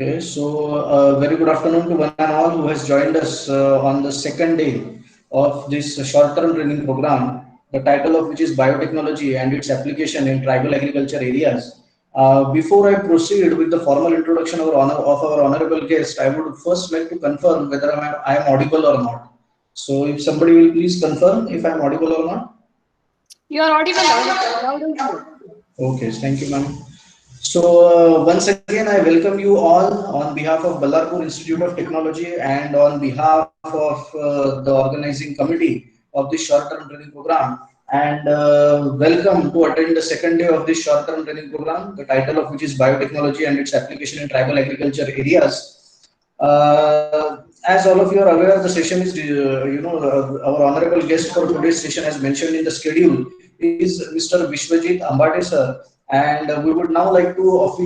Okay, so very good afternoon to one and all who has joined us on the second day of this short-term training program, the title of which is Biotechnology and its application in tribal agriculture areas. Before I proceed with the formal introduction of our honorable guest, I would first like to confirm whether I am audible or not. So if somebody will please confirm if I am audible or not. You are audible, loud and clear. Okay, thank you, ma'am. So, once again, I welcome you all on behalf of Ballarpur Institute of Technology and on behalf of the organizing committee of this short-term training program. And welcome to attend the second day of this short-term training program, the title of which is Biotechnology and its application in tribal agriculture areas. As all of you are aware, the session is, our honorable guest for today's session, as mentioned in the schedule, is Mr. Vishwajit Ambade sir. And we would now like to,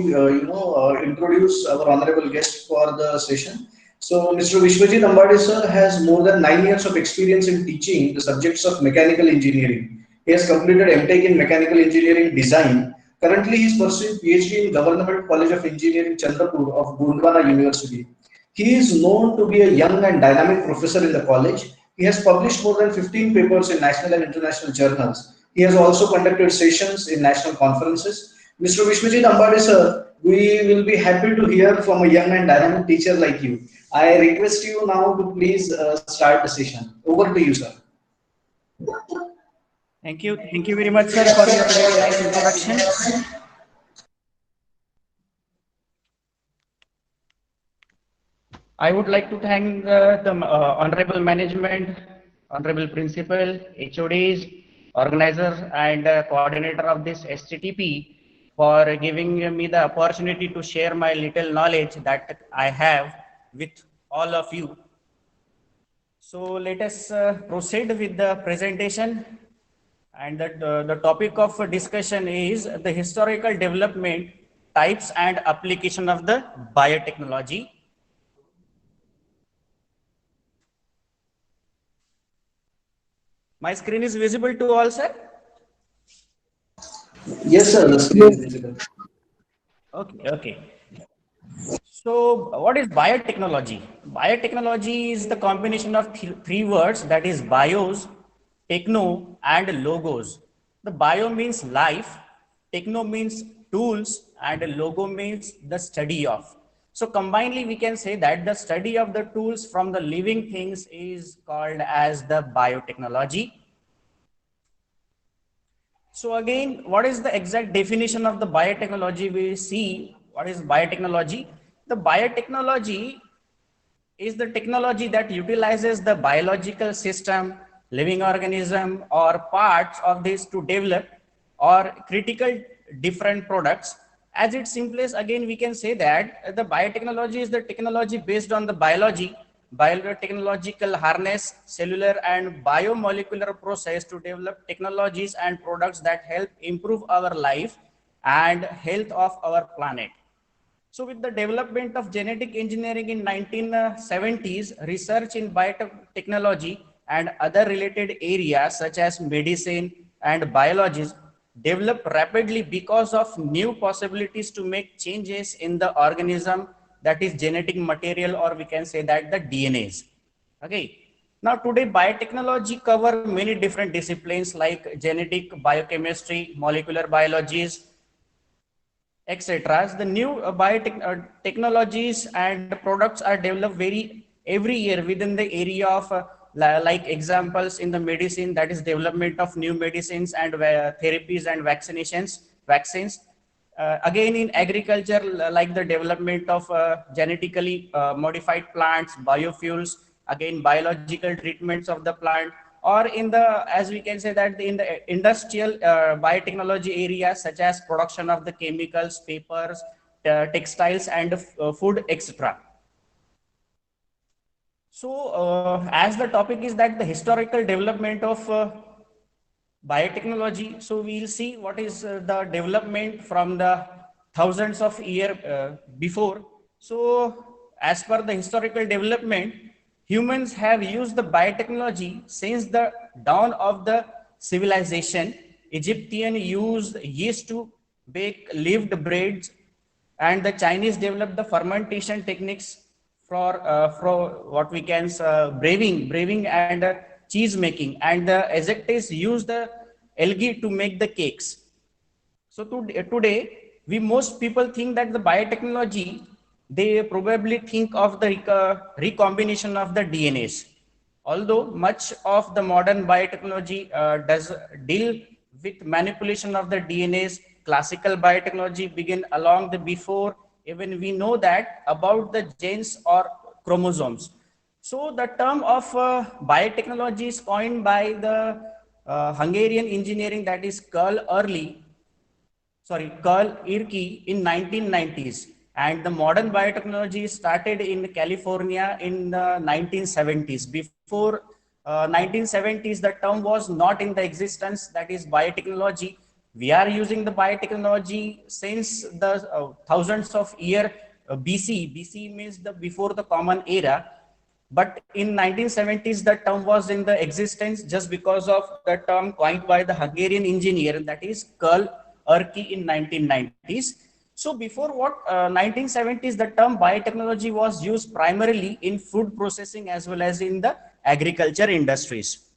introduce our honorable guest for the session. So, Mr. Vishwajit Ambade sir has more than 9 years of experience in teaching the subjects of mechanical engineering. He has completed MTech in Mechanical Engineering Design. Currently, he is pursuing PhD in Government College of Engineering, Chandrapur of Gondwana University. He is known to be a young and dynamic professor in the college. He has published more than 15 papers in national and international journals. He has also conducted sessions in national conferences. Mr. Vishwajit Ambade sir, we will be happy to hear from a young and dynamic teacher like you. I request you now to please start the session. Over to you, sir. Thank you. Thank you very much, sir, for your very nice introduction. I would like to thank the honorable management, honorable principal, HODs, organizers, and coordinator of this SCTP for giving me the opportunity to share my little knowledge that I have with all of you. So let us proceed with the presentation. And the topic of discussion is the historical development, types and application of the biotechnology. My screen is visible to all, sir? Yes, sir. The screen is visible. Okay, okay. So what is biotechnology? Biotechnology is the combination of three words, that is bios, techno and logos. The bio means life, techno means tools and logo means the study of. So combinedly we can say that the study of the tools from the living things is called as the biotechnology. So again, what is the exact definition of the biotechnology? We see what is biotechnology. The biotechnology is the technology that utilizes the biological system, living organism or parts of this to develop or critical different products. As it simplest, again we can say that the biotechnology is the technology based on the biotechnological harness, cellular and biomolecular process to develop technologies and products that help improve our life and health of our planet. So with the development of genetic engineering in 1970s, research in biotechnology and other related areas such as medicine and biology developed rapidly because of new possibilities to make changes in the organism, that is genetic material, or we can say that the DNAs. Okay. Now today biotechnology cover many different disciplines like genetic, biochemistry, molecular biologies, etc. The new technologies and products are developed every year within the area of like examples in the medicine, that is development of new medicines and therapies and vaccines. Again in agriculture, like the development of genetically modified plants, biofuels, again biological treatments of the plant, or in the, as we can say that in the industrial biotechnology areas such as production of the chemicals, papers, textiles and food, etc. So as the topic is that the historical development of biotechnology, so we'll see what is the development from the thousands of years before. So as per the historical development, humans have used the biotechnology since the dawn of the civilization. Egyptian used yeast to bake lived breads, and the Chinese developed the fermentation techniques for what we can braving and cheese making, and the Aztecs used the algae to make the cakes. So today, we most people think that the biotechnology, they probably think of the recombination of the DNAs. Although much of the modern biotechnology does deal with manipulation of the DNAs, classical biotechnology began along the before even we know that about the genes or chromosomes. So the term of biotechnology is coined by the Hungarian engineering, that is Carl Irke in 1990s, and the modern biotechnology started in California in the 1970s. Before 1970s, the term was not in the existence, that is biotechnology. We are using the biotechnology since the thousands of year BC. BC means the before the common era, but in 1970s the term was in the existence just because of the term coined by the Hungarian engineer, that is Carl Irke in 1990s. So before 1970s, the term biotechnology was used primarily in food processing as well as in the agriculture industries.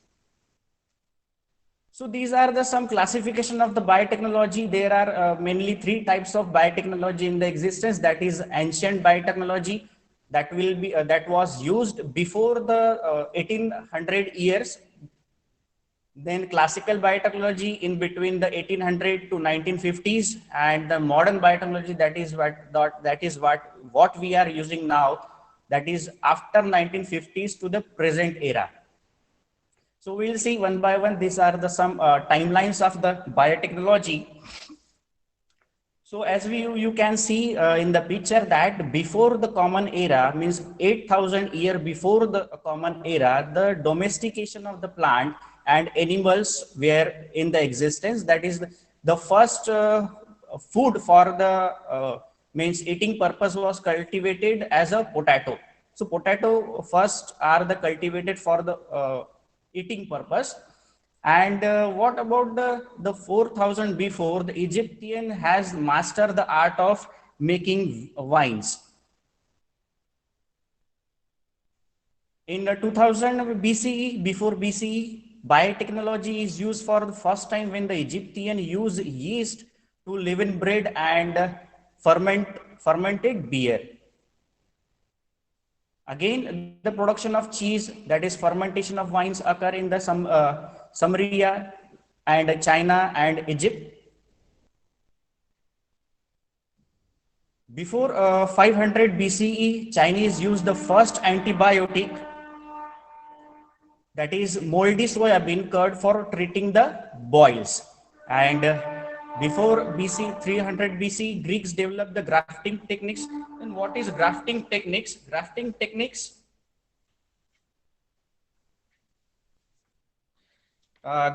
So these are the some classification of the biotechnology. There are mainly three types of biotechnology in the existence. That is ancient biotechnology, that will be that was used before the 1800 years. Then classical biotechnology in between the 1800 to 1950s, and the modern biotechnology, that is what we are using now, that is after 1950s to the present era. So we'll see one by one. These are the some timelines of the biotechnology. So as you can see in the picture that before the common era means 8,000 years before the common era, the domestication of the plant and animals were in the existence. That is the first food for the means eating purpose was cultivated as a potato. So potato first are the cultivated for the eating purpose. And what about the 4,000 before, the Egyptian has mastered the art of making wines. In 2000 BCE, before BCE, biotechnology is used for the first time when the Egyptian used yeast to leaven bread and fermented beer. Again, the production of cheese, that is fermentation of wines, occur in the Samaria and China and Egypt. Before 500 BCE, Chinese used the first antibiotic, that is moldy soybean curd, for treating the boils. And before BC 300 BC, Greeks developed the grafting techniques. And what is grafting techniques? Grafting techniques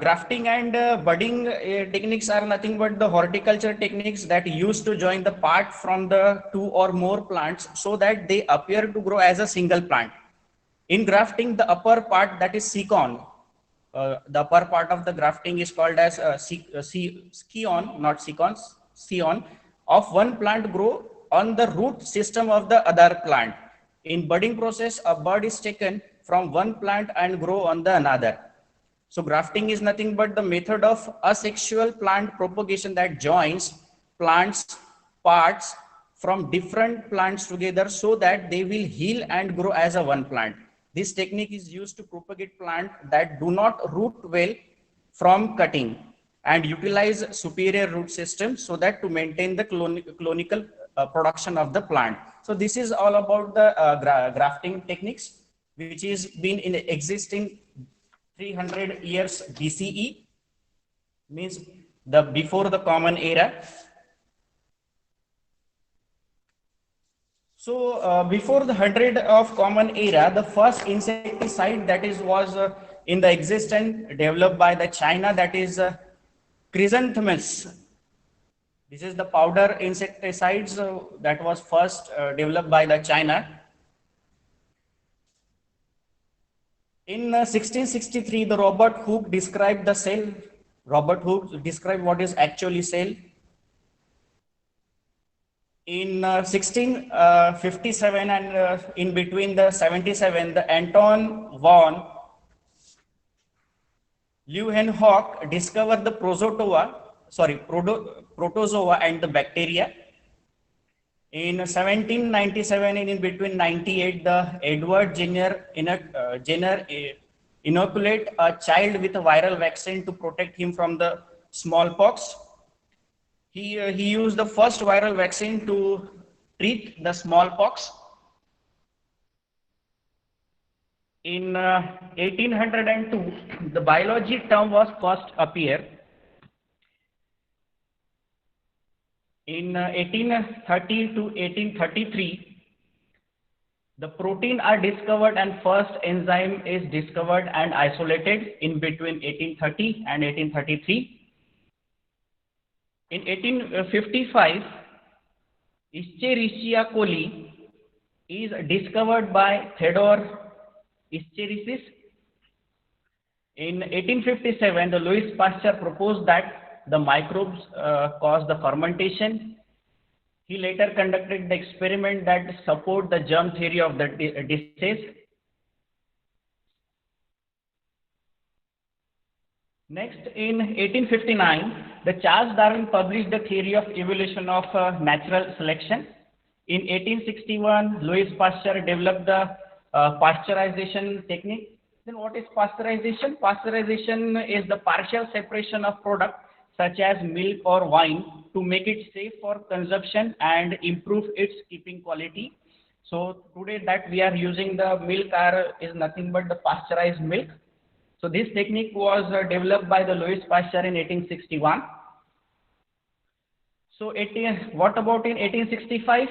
grafting and budding techniques are nothing but the horticulture techniques that used to join the part from the two or more plants so that they appear to grow as a single plant. In grafting, the upper part, that is scion, the upper part of the grafting is called as scion, not scion, scion, of one plant grow on the root system of the other plant. In budding process, a bud is taken from one plant and grow on the another. So grafting is nothing but the method of asexual plant propagation that joins plants parts from different plants together so that they will heal and grow as a one plant. This technique is used to propagate plants that do not root well from cutting and utilize superior root system so that to maintain the clonical production of the plant. So this is all about the grafting techniques, which is been in existing 300 years BCE, means the before the common era. So before the 100 of common era, the first insecticide that is was in the existence developed by the China, that is chrysanthemums. This is the powder insecticides that was first developed by the China. In 1663, the Robert Hooke described the cell. Robert Hooke described what is actually cell. In 1657 and in between the 77, the Anton von Leeuwenhoek discovered the protozoa and the bacteria. In 1797 and in between 98, the Edward Jenner inoculate a child with a viral vaccine to protect him from the smallpox. He used the first viral vaccine to treat the smallpox. In 1802, the biology term was first appear. In 1830 to 1833, the protein are discovered and first enzyme is discovered and isolated in between 1830 and 1833. In 1855, Escherichia coli is discovered by Theodore Escherichia. In 1857, the Louis Pasteur proposed that the microbes cause the fermentation. He later conducted the experiment that support the germ theory of the disease. Next, in 1859, the Charles Darwin published the theory of evolution of natural selection. In 1861, Louis Pasteur developed the pasteurization technique. Then what is pasteurization? Pasteurization is the partial separation of product such as milk or wine to make it safe for consumption and improve its keeping quality. So today that we are using the milk is nothing but the pasteurized milk. So this technique was developed by the Louis Pasteur in 1861. So what about in 1865?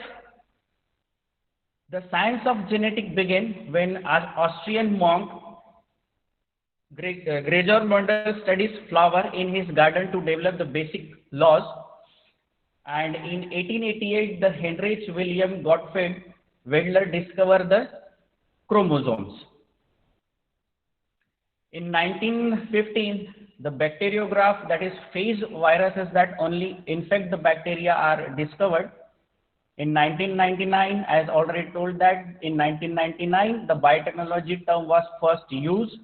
The science of genetics began when Austrian monk Gregor Mendel studies flower in his garden to develop the basic laws. And in 1888, the Heinrich Wilhelm Gottfried Wedler discovered the chromosomes. In 1915, the bacteriograph, that is phage viruses that only infect the bacteria, are discovered. In 1999, as already told that, in 1999, the biotechnology term was first used.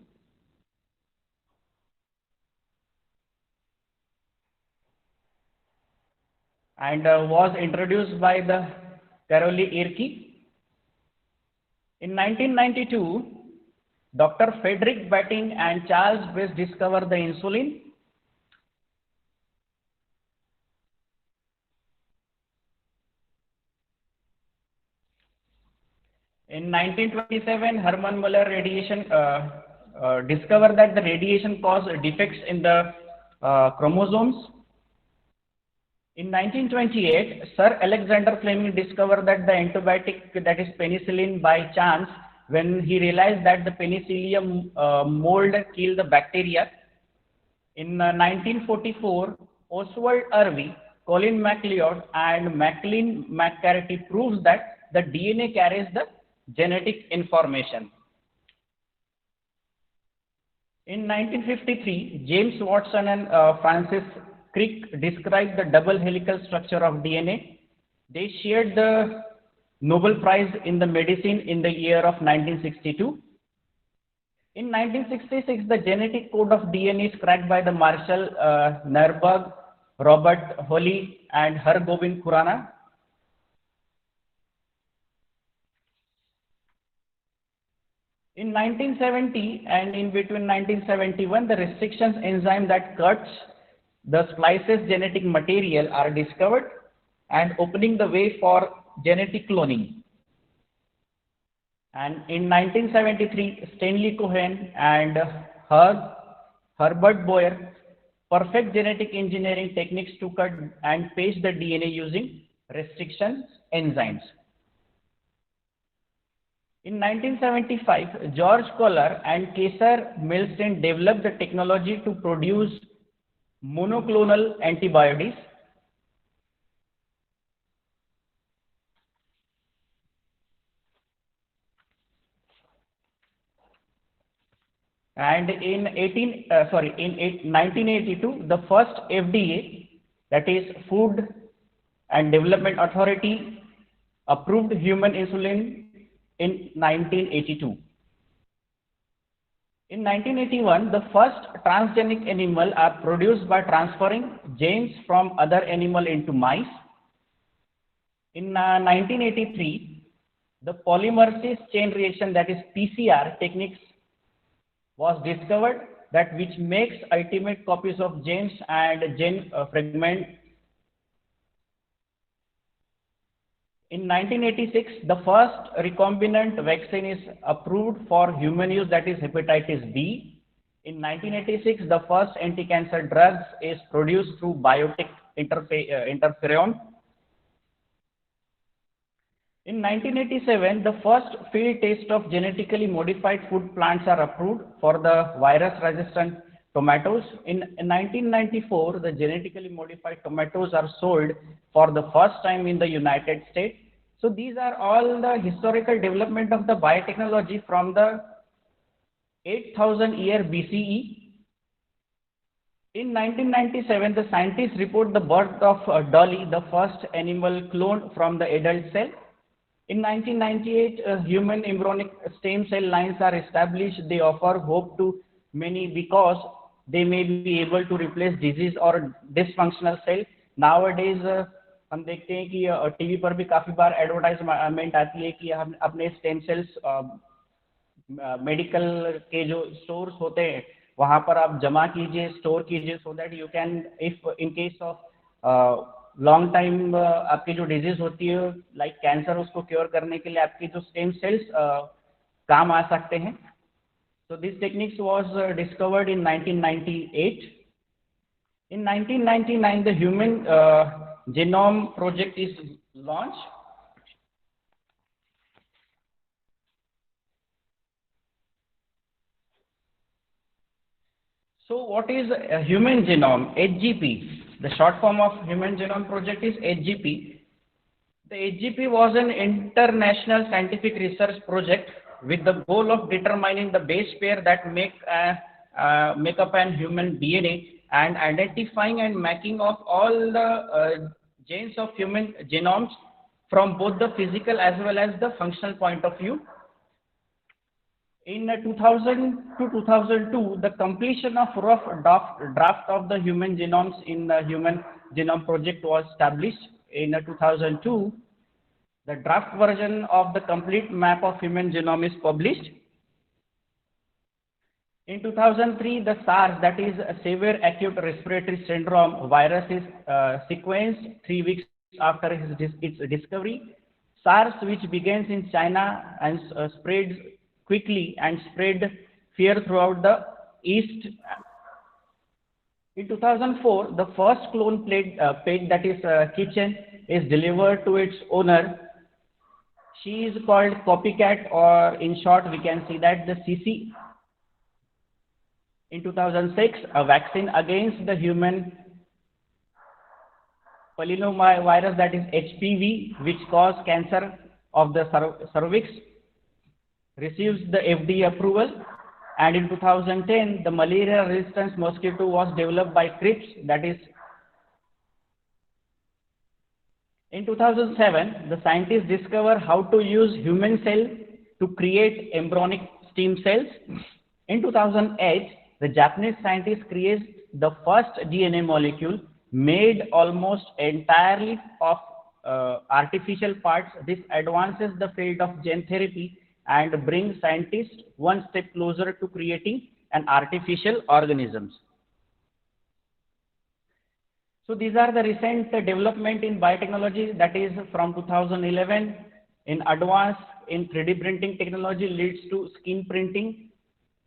And was introduced by the Carolee Ehrke. In 1992, Dr. Frederick Banting and Charles Bess discovered the insulin. In 1927, Hermann Muller discovered that the radiation caused defects in the chromosomes. In 1928, Sir Alexander Fleming discovered that the antibiotic, that is penicillin, by chance, when he realized that the penicillium mold killed the bacteria. In 1944, Oswald Irving, Colin MacLeod, and Maclean McCarthy proves that the DNA carries the genetic information. In 1953, James Watson and Francis Crick described the double helical structure of DNA. They shared the Nobel Prize in the medicine in the year of 1962. In 1966, the genetic code of DNA is cracked by the Marshall Nerberg, Robert Holly, and Hargobind Khurana. In 1970 and in between 1971, the restrictions enzyme that cuts the splices genetic material are discovered and opening the way for genetic cloning. And in 1973, Stanley Cohen and Herbert Boyer perfect genetic engineering techniques to cut and paste the DNA using restriction enzymes. In 1975, George Kohler and Kaiser Milstein developed the technology to produce monoclonal antibodies. And in 1982, the first FDA, that is Food and Development Authority, approved human insulin in 1982. In 1981, the first transgenic animal are produced by transferring genes from other animal into mice. In 1983, the polymerase chain reaction, that is PCR techniques, was discovered, that which makes ultimate copies of genes and gene fragment. In 1986, the first recombinant vaccine is approved for human use, that is hepatitis B. In 1986, the first anti-cancer drugs is produced through biotic interferon. In 1987, the first field test of genetically modified food plants are approved for the virus-resistant tomatoes. In 1994, the genetically modified tomatoes are sold for the first time in the United States. So these are all the historical development of the biotechnology from the 8000 year BCE. In 1997, the scientists report the birth of Dolly, the first animal cloned from the adult cell. In 1998, human embryonic stem cell lines are established. They offer hope to many because they may be able to replace disease or dysfunctional cell. Nowadays, हम देखते हैं कि TV पर भी काफी बार advertisement आती है कि हम अपने स्टेम सेल्स मेडिकल के जो स्टोर्स होते हैं वहां पर आप जमा कीजिए, स्टोर कीजिए, so that you can, if in case of long time आपकी जो डिजीज होती है लाइक कैंसर, उसको क्योर करने के लिए आपकी जो स्टेम सेल्स काम आ सकते हैं. So this techniques was discovered in 1998. In 1999, the Human Genome Project is launched. So what is a human genome? HGP. The short form of Human Genome Project is HGP. The HGP was an international scientific research project with the goal of determining the base pair that make up an human DNA and identifying and mapping of all the genes of human genomes from both the physical as well as the functional point of view. In 2000 to 2002, the completion of rough draft of the human genomes in the Human Genome Project was established. In 2002, the draft version of the complete map of human genome is published. In 2003, the SARS, that is Severe Acute Respiratory Syndrome virus, is sequenced 3 weeks after its discovery. SARS, which begins in China and spreads quickly and spread fear throughout the East. In 2004, the first clone pig, that is Kitchen, is delivered to its owner. She is called Copycat, or in short, we can see that the CC. In 2006, a vaccine against the human papillomavirus, that is HPV, which causes cancer of the cervix, receives the FDA approval. And in 2010, the malaria resistant mosquito was developed by Crips, that is. In 2007, the scientists discovered how to use human cell to create embryonic stem cells. In 2008, the Japanese scientists created the first DNA molecule made almost entirely of artificial parts. This advances the field of gene therapy and brings scientists one step closer to creating an artificial organisms. So these are the recent development in biotechnology, that is from 2011 in advance in 3D printing technology leads to skin printing.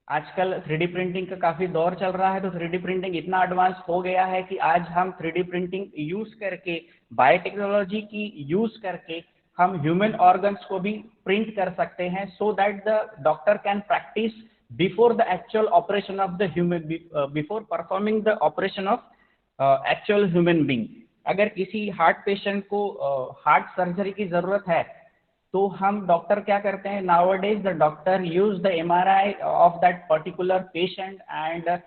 आजकल 3D printing का काफी दौर चल रहा है, तो 3D printing इतना advance हो गया है कि आज हम 3D प्रिंटिंग यूज करके, बायोटेक्नोलॉजी की यूज करके हम ह्यूमन ऑर्गन्स को भी प्रिंट कर सकते हैं, so that the doctor can practice before the actual operation of the human, before performing the operation of actual human being. अगर किसी हार्ट पेशेंट को हार्ट सर्जरी की जरूरत है, तो हम डॉक्टर क्या करते हैं, nowadays the doctor use the MRI of that particular patient and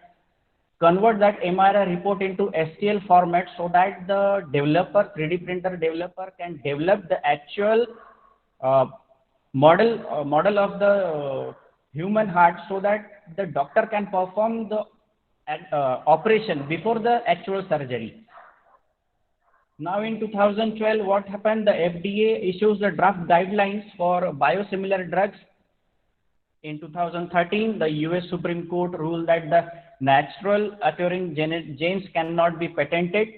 convert that MRI report into STL format so that the developer, 3D printer developer can develop the actual uh, model of the human heart so that the doctor can perform the operation before the actual surgery. Now in 2012, what happened? The FDA issues the draft guidelines for biosimilar drugs. In 2013, the US Supreme Court ruled that the natural occurring genes cannot be patented.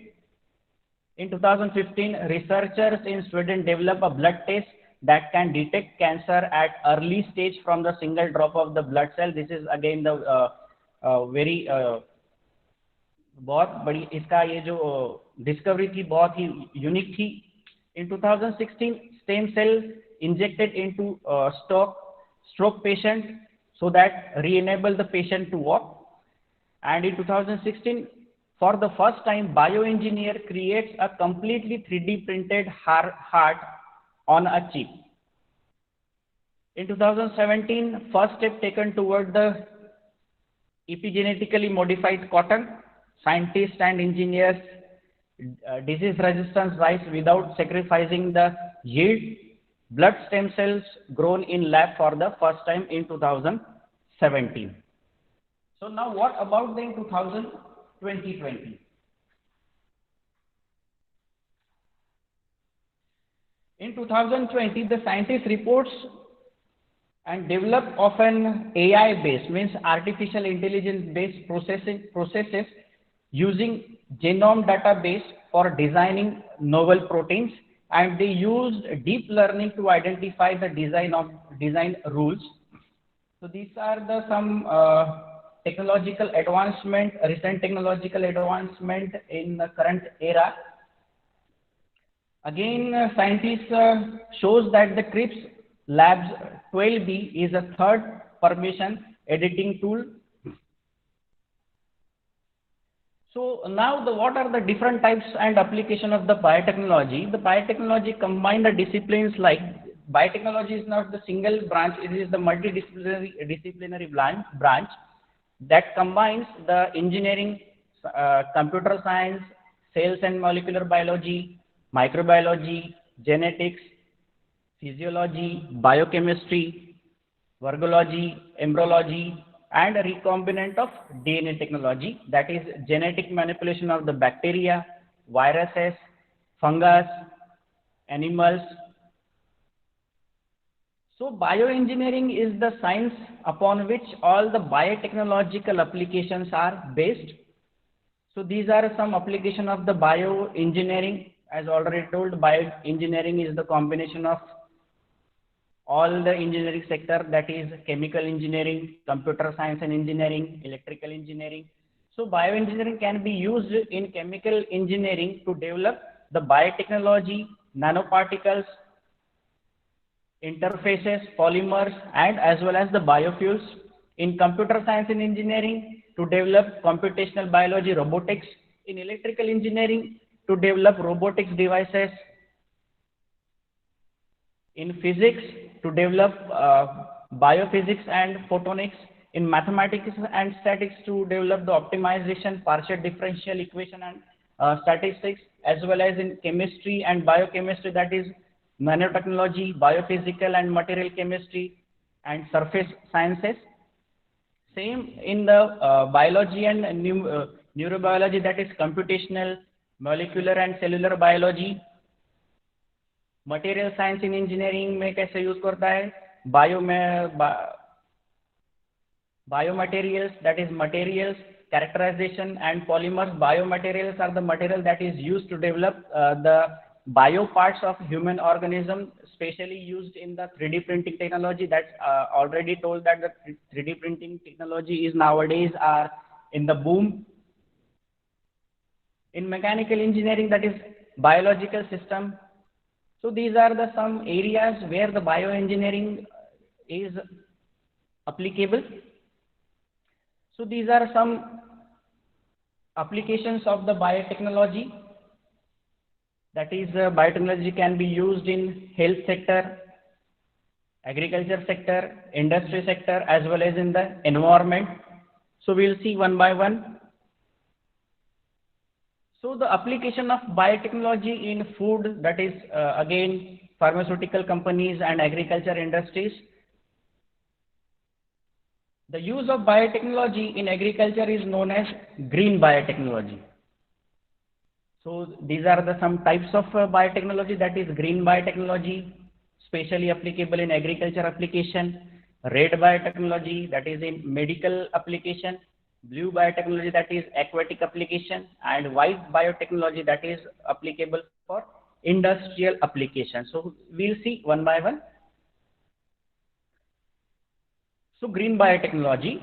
In 2015, researchers in Sweden developed a blood test that can detect cancer at early stage from the single drop of the blood cell. This is again the very बहुत बड़ी इसका ये जो discovery थी बहुत ही unique थी. In 2016, stem cell injected into stroke patient so that re-enable the patient to walk. And in 2016, for the first time, bioengineer creates a completely 3D printed heart on a chip. In 2017, first step taken toward the epigenetically modified cotton. Scientists and engineers disease resistance rise without sacrificing the yield. Blood stem cells grown in lab for the first time in 2017. So now what about the in 2020? In 2020, the scientist reports and develop of an AI based, means artificial intelligence based processes using genome database for designing novel proteins, and they used deep learning to identify the design rules. So these are the some technological advancement, recent technological advancement in the current era. Again, scientists shows that the CRISPR Labs 12B is a third permission editing tool. So now what are the different types and application of the biotechnology? The biotechnology combine the disciplines like biotechnology is not the single branch, it is the multidisciplinary branch that combines the engineering, computer science, cells and molecular biology, microbiology, genetics, physiology, biochemistry, virology, embryology, and a recombinant of DNA technology, that is genetic manipulation of the bacteria, viruses, fungus, animals. So bioengineering is the science upon which all the biotechnological applications are based. So these are some application of the bioengineering. As already told, bioengineering is the combination of all the engineering sector, that is chemical engineering, computer science and engineering, electrical engineering. So bioengineering can be used in chemical engineering to develop the biotechnology, nanoparticles, interfaces, polymers, and as well as the biofuels. In computer science and engineering, to develop computational biology, robotics. In electrical engineering, to develop robotics devices. In physics, to develop biophysics and photonics. In mathematics and statistics, to develop the optimization, partial differential equation and statistics, as well as in chemistry and biochemistry, that is nanotechnology, biophysical and material chemistry, and surface sciences. Same in the biology and neurobiology, that is computational, molecular and cellular biology. Material science in engineering में कैसे use करता है, biomaterials, that is materials, characterization and polymers. Biomaterials are the material that is used to develop the bio parts of human organism, especially used in the 3D printing technology. That's already told that the 3D printing technology is nowadays are in the boom. In mechanical engineering, that is biological system. So these are the some areas where the bioengineering is applicable. So these are some applications of the biotechnology. That is biotechnology can be used in health sector, agriculture sector, industry sector, as well as in the environment. So we'll see one by one. So the application of biotechnology in food, that is again pharmaceutical companies and agriculture industries. The use of biotechnology in agriculture is known as green biotechnology. So these are the some types of biotechnology, that is green biotechnology, specially applicable in agriculture application, red biotechnology, that is in medical application, blue biotechnology, that is aquatic application, and white biotechnology, that is applicable for industrial application. So we'll see one by one. So green biotechnology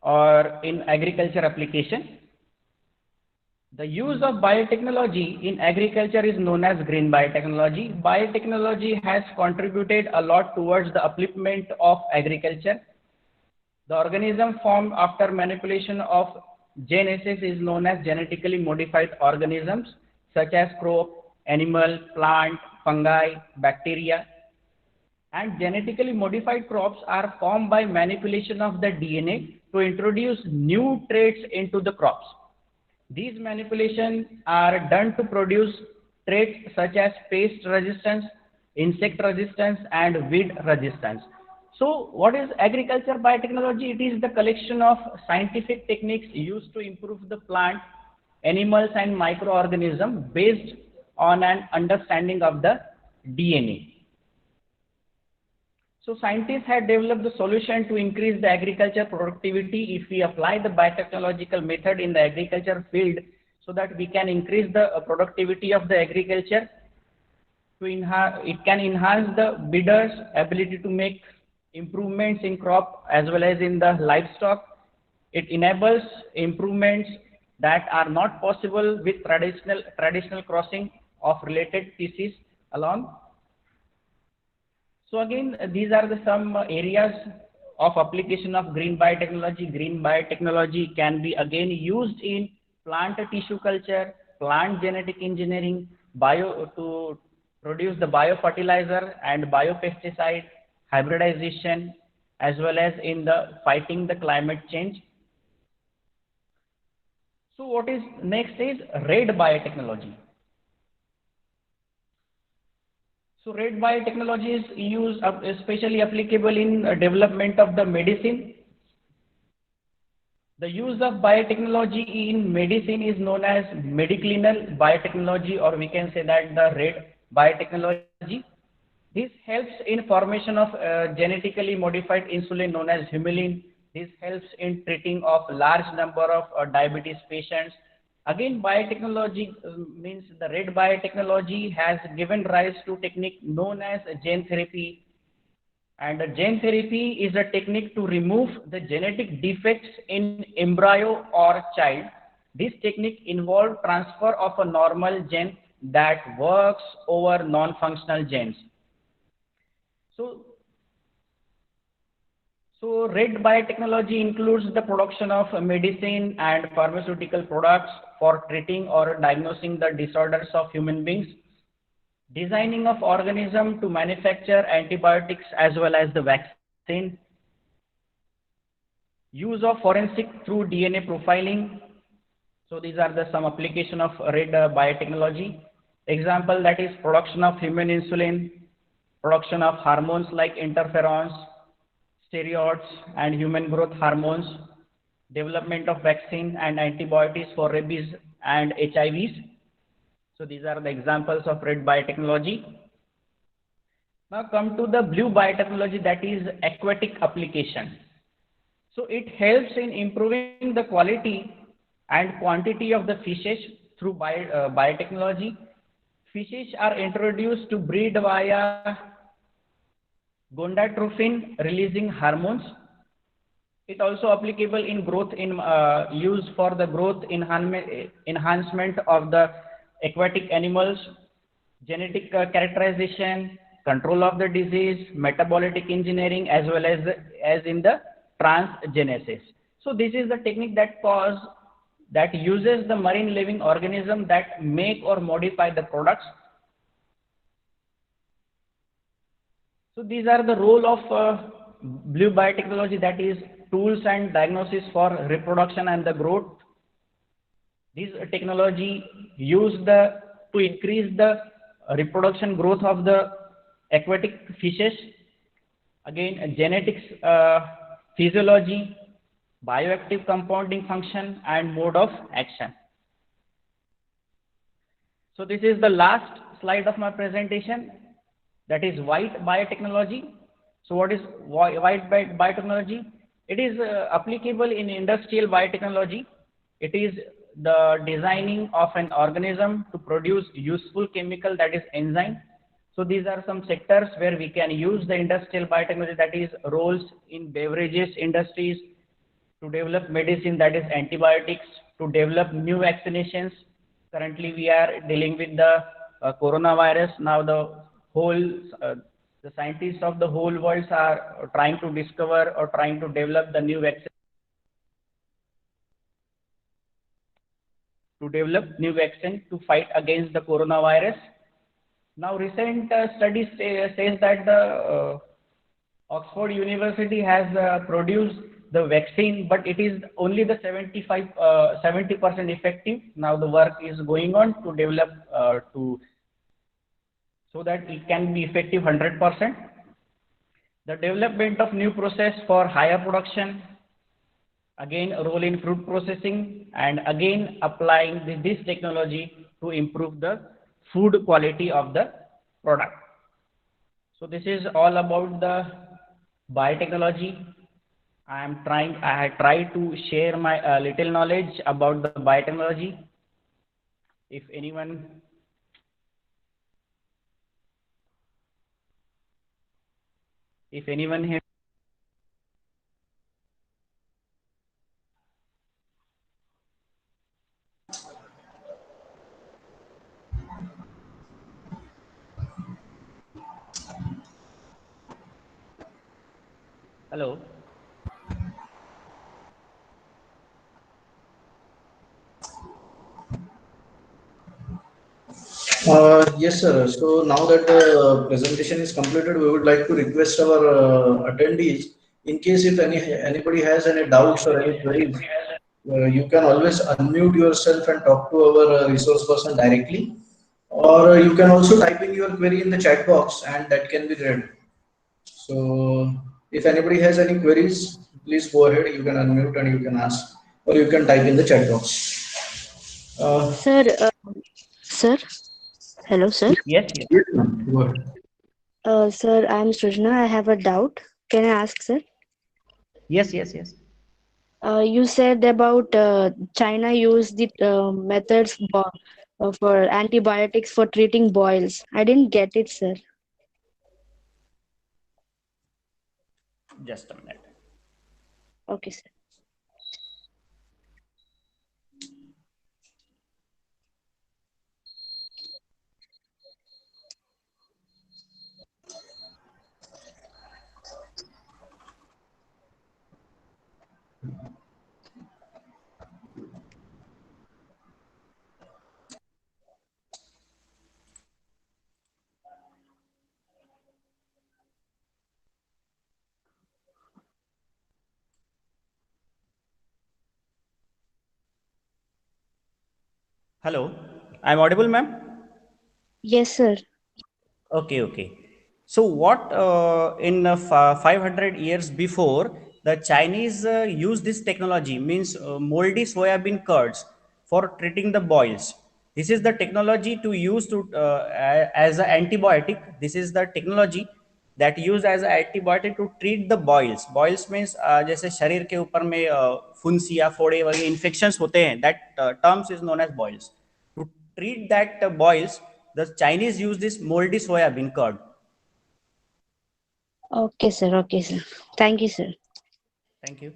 or in agriculture application, the use of biotechnology in agriculture is known as green biotechnology. Biotechnology has contributed a lot towards the upliftment of agriculture. The organism formed after manipulation of genesis is known as genetically modified organisms such as crop, animal, plant, fungi, bacteria. And genetically modified crops are formed by manipulation of the DNA to introduce new traits into the crops. These manipulations are done to produce traits such as pest resistance, insect resistance, and weed resistance. So what is agriculture biotechnology? It is the collection of scientific techniques used to improve the plant, animals, and microorganisms based on an understanding of the DNA. So scientists had developed the solution to increase the agriculture productivity if we apply the biotechnological method in the agriculture field, so that we can increase the productivity of the agriculture. It can enhance the breeders' ability to make improvements in crop as well as in the livestock. It enables improvements that are not possible with traditional crossing of related species along. So again, these are the some areas of application of green biotechnology. Green biotechnology can be again used in plant tissue culture, plant genetic engineering, to produce the biofertilizer and biopesticide, hybridization, as well as in the fighting the climate change. So what is next is red biotechnology. So red biotechnology is used, especially applicable in development of the medicine. The use of biotechnology in medicine is known as mediclinal biotechnology, or we can say that the red biotechnology. This helps in formation of genetically modified insulin known as humulin. This helps in treating of large number of diabetes patients. Again, biotechnology means the red biotechnology has given rise to technique known as gene therapy. And gene therapy is a technique to remove the genetic defects in embryo or child. This technique involves transfer of a normal gene that works over non-functional genes. So red biotechnology includes the production of medicine and pharmaceutical products for treating or diagnosing the disorders of human beings, designing of organisms to manufacture antibiotics as well as the vaccine, use of forensic through DNA profiling. So these are the some application of red biotechnology. Example, that is production of human insulin, production of hormones like interferons, steroids, and human growth hormones, development of vaccine and antibiotics for rabies and HIVs. So these are the examples of red biotechnology. Now come to the blue biotechnology, that is aquatic application. So it helps in improving the quality and quantity of the fishes through biotechnology. Fishes are introduced to breed via gonadotropin releasing hormones. It also applicable in growth in use for the growth enhancement of the aquatic animals, genetic characterization, control of the disease, metabolic engineering, as well as in the transgenesis. So this is the technique that uses the marine living organism that make or modify the products. So these are the role of blue biotechnology, that is tools and diagnosis for reproduction and the growth. This technology used to increase the reproduction growth of the aquatic fishes. Again, genetics, physiology, bioactive compounding function, and mode of action. So this is the last slide of my presentation, that is white biotechnology. So what is white biotechnology? It is applicable in industrial biotechnology. It is the designing of an organism to produce useful chemical, that is enzyme. So these are some sectors where we can use the industrial biotechnology, that is roles in beverages industries, to develop medicine, that is antibiotics, to develop new vaccinations. Currently we are dealing with the coronavirus. Now the scientists of the whole world are trying to discover or trying to develop the new vaccine, to fight against the coronavirus. Now recent studies says that the Oxford University has produced the vaccine, but it is only the 70% effective. Now the work is going on to develop so that it can be effective 100%. The development of new process for higher production, again a role in fruit processing, and again applying this technology to improve the food quality of the product. So this is all about the biotechnology. I try to share my little knowledge about the biotechnology. If anyone here. Hello. Yes, sir. So now that the presentation is completed, we would like to request our attendees, in case if anybody has any doubts or any queries, you can always unmute yourself and talk to our resource person directly, or you can also type in your query in the chat box and that can be read. So if anybody has any queries, please go ahead. You can unmute and you can ask, or you can type in the chat box. Sir, hello, sir. Yes. Go ahead. Sir, I'm Srujna. I have a doubt. Can I ask, sir? Yes. You said about China used the methods for antibiotics for treating boils. I didn't get it, sir. Just a minute. Okay, sir. Hello. I'm audible, ma'am? Yes, sir. Okay. So what in 500 years before, the Chinese used this technology, means moldy soybean curds for treating the boils. This is the technology to use to as an antibiotic. This is the technology that used as an antibiotic to treat the boils. Boils means जैसे शरीर के ऊपर में फुंसिया फोड़े वगैरह infections होते हैं. That terms is known as boils. To treat that boils, the Chinese use this moldy soybean curd. Okay, sir. Okay, sir. Thank you, sir. Thank you.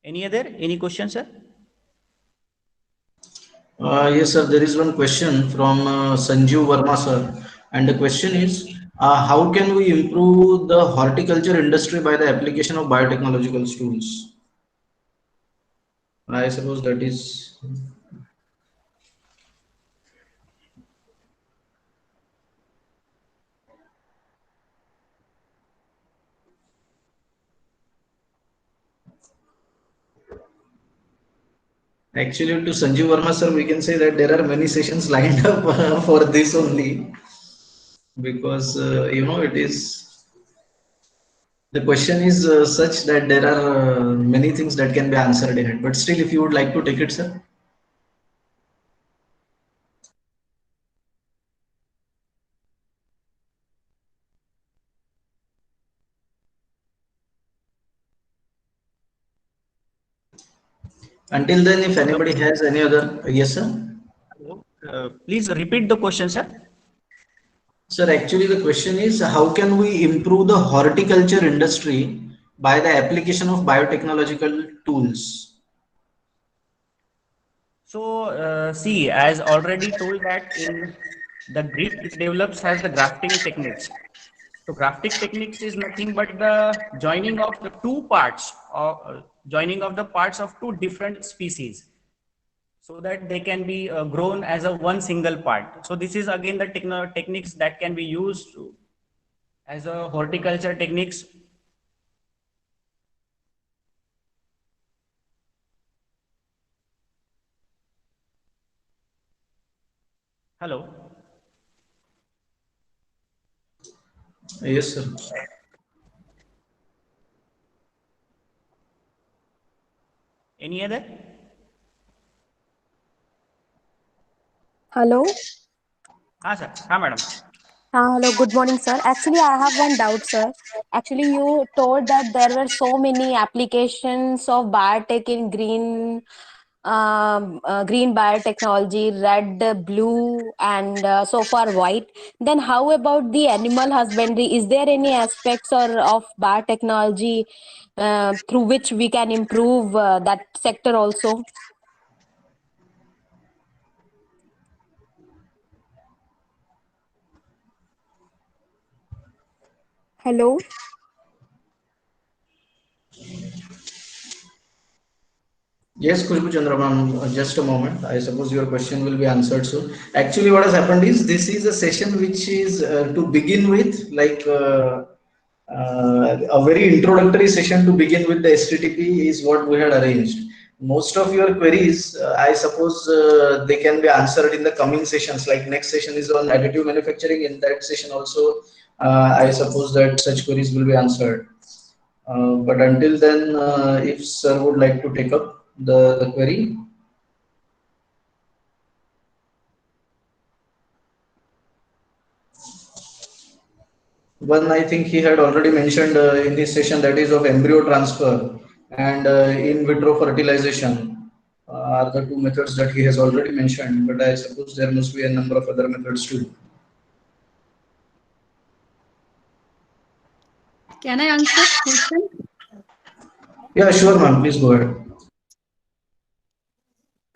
Any questions, sir? Yes, sir. There is one question from Sanjeev Verma, sir. And the question is, how can we improve the horticulture industry by the application of biotechnological tools? I suppose that is. Actually, to Sanjeev Verma sir, we can say that there are many sessions lined up for this only, because it is, the question is such that there are many things that can be answered in it. But still, if you would like to take it, sir. Until then, if anybody has any other, yes, sir. Please repeat the question, sir. Sir, actually, the question is, how can we improve the horticulture industry by the application of biotechnological tools? So, see, as already told that in the drip, it develops as the grafting techniques. So, grafting techniques is nothing but the joining of the two parts, or joining of the parts of two different species, so that they can be grown as a one single part. So, this is again the techniques that can be used as a horticulture techniques. Hello. Yes, sir. Any other? Hello. Sir. Madam. Hello. Good morning, sir. Actually, I have one doubt, sir. Actually, you told that there were so many applications of biotech in green biotechnology, red, blue, and so far white. Then, how about the animal husbandry? Is there any aspects or of biotechnology through which we can improve that sector also? Hello. Yes, Khushbu Chandra ma'am, just a moment. I suppose your question will be answered soon. Actually, what has happened is, this is a session which is to begin with, like a very introductory session to begin with the STTP is what we had arranged. Most of your queries, I suppose, they can be answered in the coming sessions. Like next session is on additive manufacturing. In that session also, I suppose that such queries will be answered. But until then, if sir would like to take up the query. One, I think he had already mentioned in this session, that is of embryo transfer and in vitro fertilization are the two methods that he has already mentioned, but I suppose there must be a number of other methods too. Can I answer question? Yeah, sure, ma'am. Please go ahead.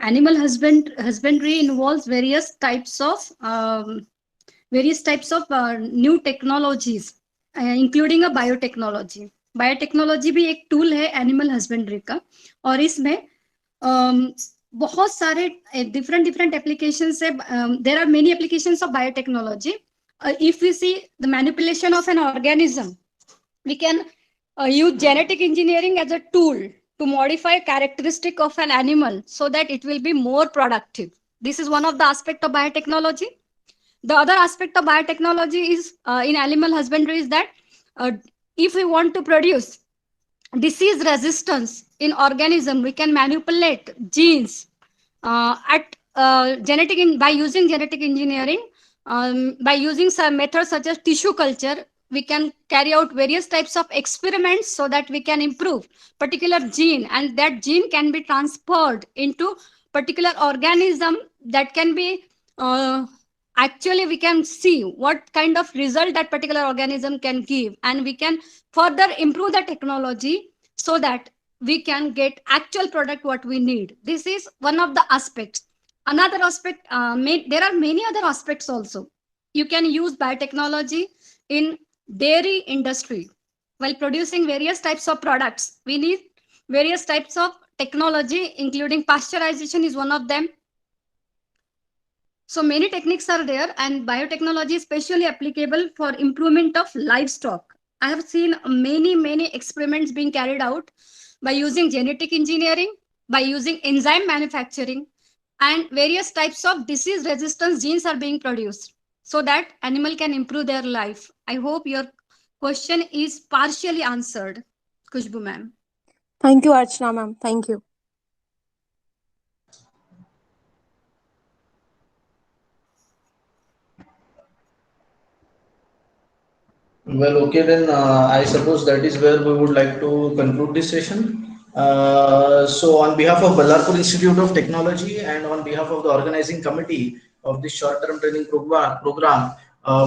Animal husbandry involves various types of new technologies, including a biotechnology. Biotechnology भी एक tool है animal husbandry का, और इसमें बहुत सारे different applications है. There are many applications of biotechnology. If we see the manipulation of an organism, we can use genetic engineering as a tool to modify characteristic of an animal so that it will be more productive. This is one of the aspect of biotechnology. The other aspect of biotechnology is in animal husbandry is that if we want to produce disease resistance in organism, we can manipulate genes by using genetic engineering. By using some methods such as tissue culture, we can carry out various types of experiments so that we can improve particular gene, and that gene can be transferred into particular organism that can be actually we can see what kind of result that particular organism can give, and we can further improve the technology so that we can get actual product what we need. This is one of the aspects. Another aspect, there are many other aspects also. You can use biotechnology in dairy industry. While producing various types of products, we need various types of technology, including pasteurization is one of them. So many techniques are there, and biotechnology is especially applicable for improvement of livestock. I have seen many experiments being carried out by using genetic engineering, by using enzyme manufacturing, and various types of disease resistance genes are being produced so that animal can improve their life. I hope your question is partially answered, Kushbu ma'am. Thank you, Archana ma'am. Thank you. Well, okay, then I suppose that is where we would like to conclude this session. So, on behalf of Ballarpur Institute of Technology and on behalf of the organizing committee of this short-term training program,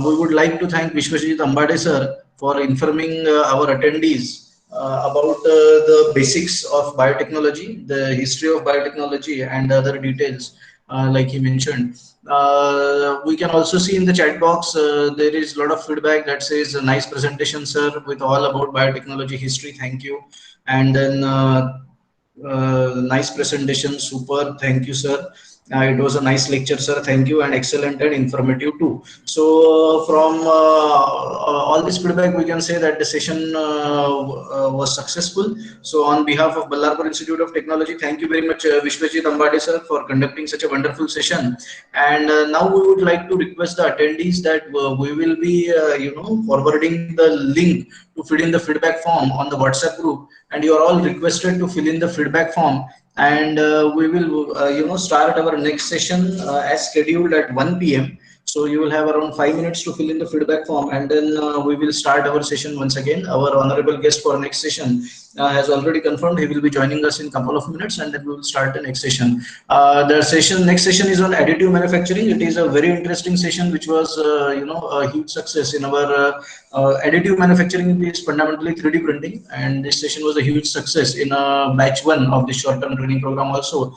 we would like to thank Vishwajit Ambade sir for informing our attendees about the basics of biotechnology, the history of biotechnology, and other details like he mentioned. We can also see in the chat box there is a lot of feedback that says a nice presentation sir with all about biotechnology history, thank you. And then nice presentation, super, thank you sir. It was a nice lecture sir, thank you, and excellent and informative too. So from all this feedback we can say that the session was successful. So on behalf of Ballarpur Institute of Technology, thank you very much Vishwajit Ambade sir for conducting such a wonderful session. And now we would like to request the attendees that we will be forwarding the link to fill in the feedback form on the WhatsApp group, and you are all requested to fill in the feedback form. And we will start our next session as scheduled at 1 p.m. So you will have around 5 minutes to fill in the feedback form, and then we will start our session once again. Our honorable guest for next session has already confirmed he will be joining us in a couple of minutes, and then we will start the next session. Next session is on additive manufacturing. It is a very interesting session which was a huge success in our additive manufacturing is fundamentally 3D printing, and this session was a huge success in batch 1 of the short-term training program also.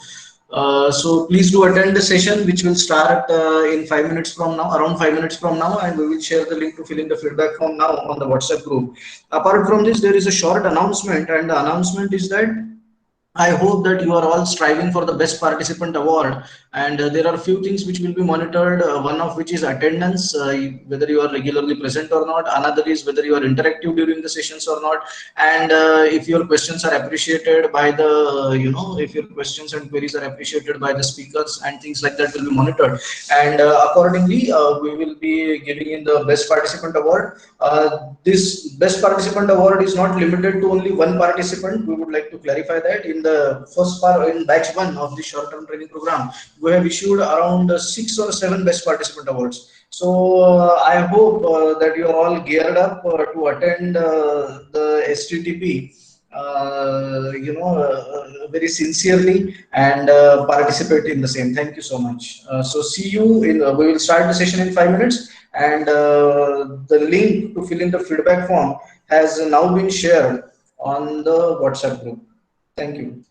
So please do attend the session which will start in 5 minutes from now, around 5 minutes from now, and we will share the link to fill in the feedback form now on the WhatsApp group. Apart from this, there is a short announcement, and the announcement is that I hope that you are all striving for the best participant award, and there are a few things which will be monitored. One of which is attendance, whether you are regularly present or not. Another is whether you are interactive during the sessions or not, and if your questions are appreciated by the, if your questions and queries are appreciated by the speakers and things like that will be monitored, and accordingly we will be giving in the best participant award. This best participant award is not limited to only one participant. We would like to clarify that in the first part, in batch 1 of the short-term training program, we have issued around 6 or 7 best participant awards. So I hope that you are all geared up to attend the STTP very sincerely and participate in the same. Thank you so much. So see you in we will start the session in 5 minutes, and the link to fill in the feedback form has now been shared on the WhatsApp group. Thank you.